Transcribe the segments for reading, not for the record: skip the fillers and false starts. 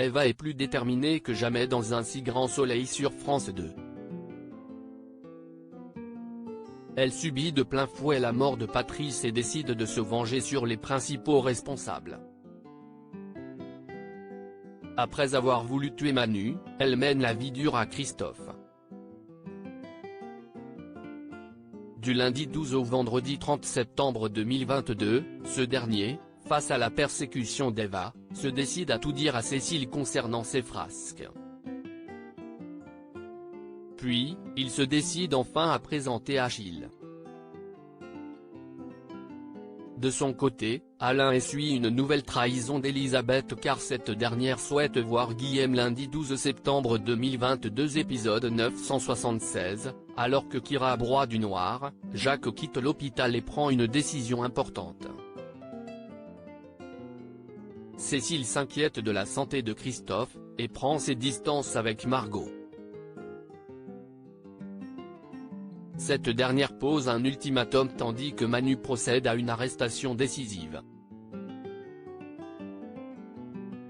Eva est plus déterminée que jamais dans Un si grand soleil sur France 2. Elle subit de plein fouet la mort de Patrice et décide de se venger sur les principaux responsables. Après avoir voulu tuer Manu, elle mène la vie dure à Christophe. Du lundi 12 au vendredi 30 septembre 2022, ce dernier, face à la persécution d'Eva, se décide à tout dire à Cécile concernant ses frasques. Puis, il se décide enfin à présenter Achille. De son côté, Alain essuie une nouvelle trahison d'Elisabeth car cette dernière souhaite voir Guillaume lundi 12 septembre 2022 épisode 976, alors que Kira broie du noir, Jacques quitte l'hôpital et prend une décision importante. Cécile s'inquiète de la santé de Christophe, et prend ses distances avec Margot. Cette dernière pose un ultimatum tandis que Manu procède à une arrestation décisive.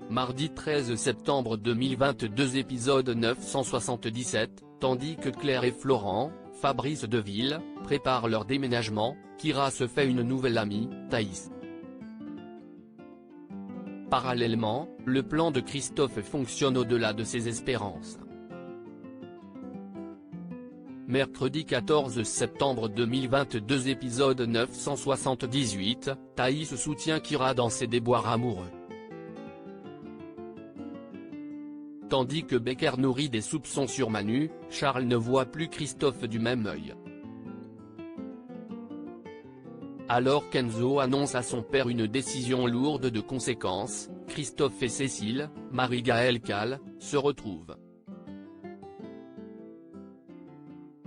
Mardi 13 septembre 2022 épisode 977, tandis que Claire et Florent, Fabrice Deville, préparent leur déménagement, Kira se fait une nouvelle amie, Thaïs. Parallèlement, le plan de Christophe fonctionne au-delà de ses espérances. Mercredi 14 septembre 2022 épisode 978, Thaïs soutient Kira dans ses déboires amoureux. Tandis que Becker nourrit des soupçons sur Manu, Charles ne voit plus Christophe du même œil. Alors qu'Enzo annonce à son père une décision lourde de conséquences, Christophe et Cécile, Marie-Gaëlle Calle, se retrouvent.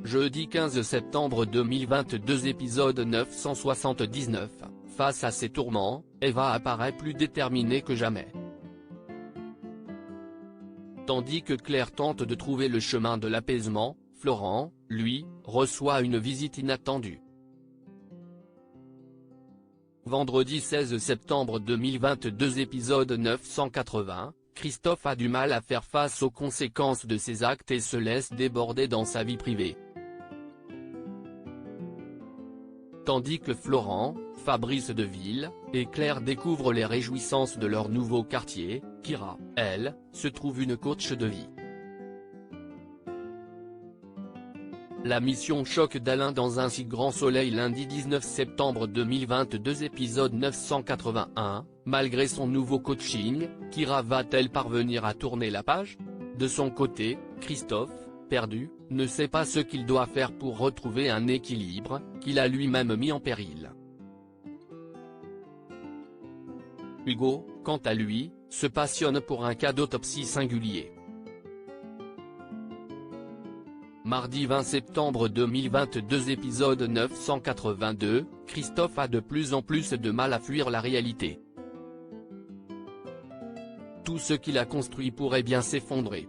Jeudi 15 septembre 2022 épisode 979, face à ces tourments, Eva apparaît plus déterminée que jamais. Tandis que Claire tente de trouver le chemin de l'apaisement, Florent, lui, reçoit une visite inattendue. Vendredi 16 septembre 2022 épisode 980, Christophe a du mal à faire face aux conséquences de ses actes et se laisse déborder dans sa vie privée. Tandis que Florent, Fabrice Deville, et Claire découvrent les réjouissances de leur nouveau quartier, Kira, elle, se trouve une coach de vie. La mission choc d'Alain dans Un si grand soleil lundi 19 septembre 2022 épisode 981, malgré son nouveau coaching, Kira va-t-elle parvenir à tourner la page? De son côté, Christophe, perdu, ne sait pas ce qu'il doit faire pour retrouver un équilibre, qu'il a lui-même mis en péril. Hugo, quant à lui, se passionne pour un cas d'autopsie singulier. Mardi 20 septembre 2022 épisode 982, Christophe a de plus en plus de mal à fuir la réalité. Tout ce qu'il a construit pourrait bien s'effondrer.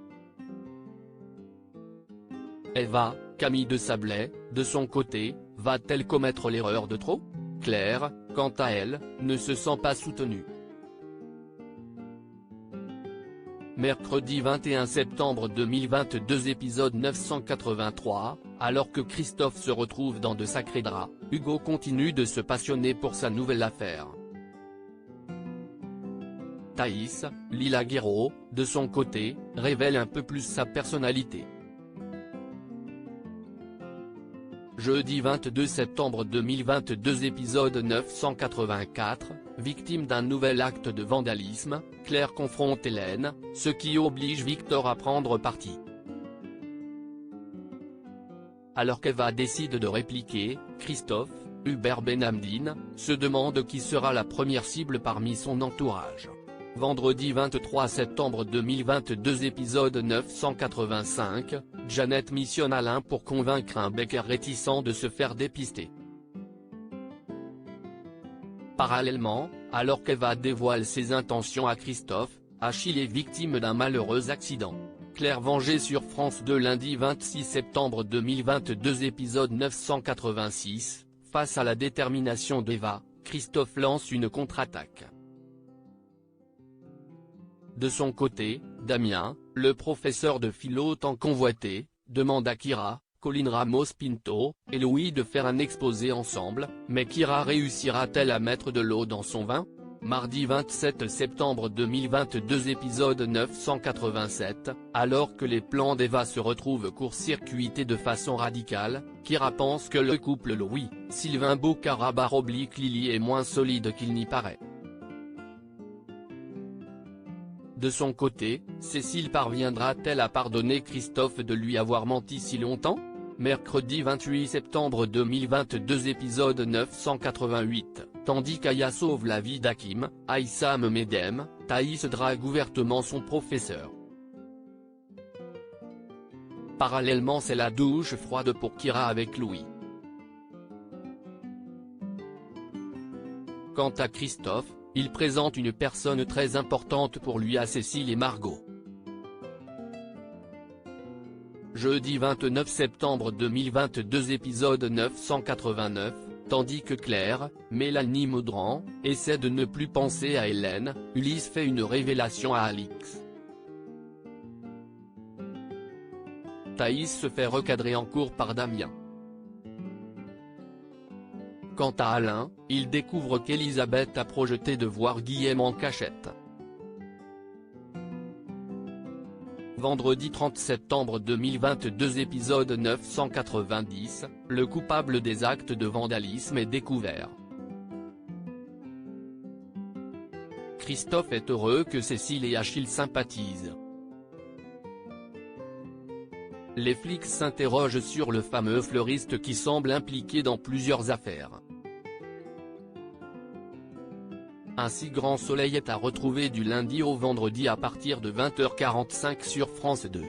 Eva, Camille de Sablé, de son côté, va-t-elle commettre l'erreur de trop? Claire, quant à elle, ne se sent pas soutenue. Mercredi 21 septembre 2022 épisode 983, alors que Christophe se retrouve dans de sacrés draps, Hugo continue de se passionner pour sa nouvelle affaire. Thaïs, Lila Guéraud, de son côté, révèle un peu plus sa personnalité. Jeudi 22 septembre 2022 épisode 984, victime d'un nouvel acte de vandalisme, Claire confronte Hélène, ce qui oblige Victor à prendre parti. Alors qu'Eva décide de répliquer, Christophe, Hubert Benhamdine, se demande qui sera la première cible parmi son entourage. Vendredi 23 septembre 2022 épisode 985, Janet missionne Alain pour convaincre un Becker réticent de se faire dépister. Parallèlement, alors qu'Eva dévoile ses intentions à Christophe, Achille est victime d'un malheureux accident. Claire vengée sur France 2 lundi 26 septembre 2022 épisode 986, face à la détermination d'Eva, Christophe lance une contre-attaque. De son côté, Damien, le professeur de philo tant convoité, demande à Kyra, Colline Ramos-Pinto, et Louis de faire un exposé ensemble, mais Kyra réussira-t-elle à mettre de l'eau dans son vin? Mardi 27 septembre 2022 épisode 987, alors que les plans d'Eva se retrouvent court-circuités de façon radicale, Kyra pense que le couple Louis-Sylvain Bocara/Lily est moins solide qu'il n'y paraît. De son côté, Cécile parviendra-t-elle à pardonner Christophe de lui avoir menti si longtemps? Mercredi 28 septembre 2022 épisode 988, tandis qu'Aya sauve la vie d'Hakim, Aïssam Medem, Thaïs drague ouvertement son professeur. Parallèlement c'est la douche froide pour Kyra avec Louis. Quant à Christophe, il présente une personne très importante pour lui à Cécile et Margot. Jeudi 29 septembre 2022 épisode 989, tandis que Claire, Mélanie Maudran, essaie de ne plus penser à Hélène, Ulysse fait une révélation à Alix. Thaïs se fait recadrer en cours par Damien. Quant à Alain, il découvre qu'Elisabeth a projeté de voir Guillaume en cachette. Vendredi 30 septembre 2022 épisode 990, le coupable des actes de vandalisme est découvert. Christophe est heureux que Cécile et Achille sympathisent. Les flics s'interrogent sur le fameux fleuriste qui semble impliqué dans plusieurs affaires. Un si grand soleil est à retrouver du lundi au vendredi à partir de 20h45 sur France 2.